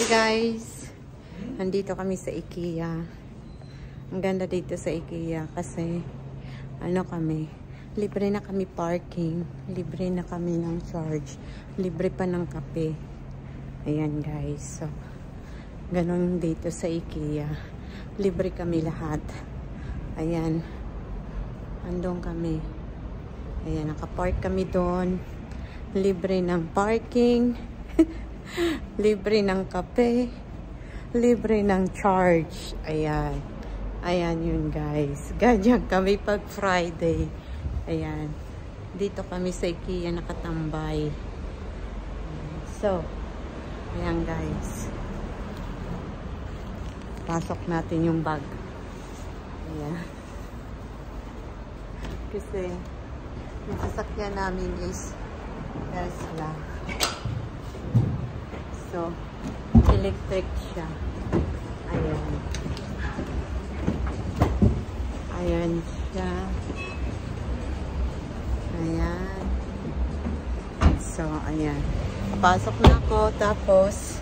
Hi guys! Nandito kami sa IKEA. Ang ganda dito sa IKEA kasi ano kami, libre na kami parking, libre na kami ng charge, libre pa ng kape. Ayan guys. So, ganun dito sa IKEA. Libre kami lahat. Ayan. Andun kami. Ayan, nakapark kami doon. Libre ng parking. Libre ng kape. Libre ng charge. Ayan. Ayan yun guys. Ganyan kami pag Friday. Ayan. Dito kami sa IKEA nakatambay. So, ayan guys. Pasok natin yung bag. Ayan. Kasi yung sasakyan namin is Tesla. So, electric siya. Ayan. Ayan siya. Ayan. So, ayan. Pasok na ako. Tapos,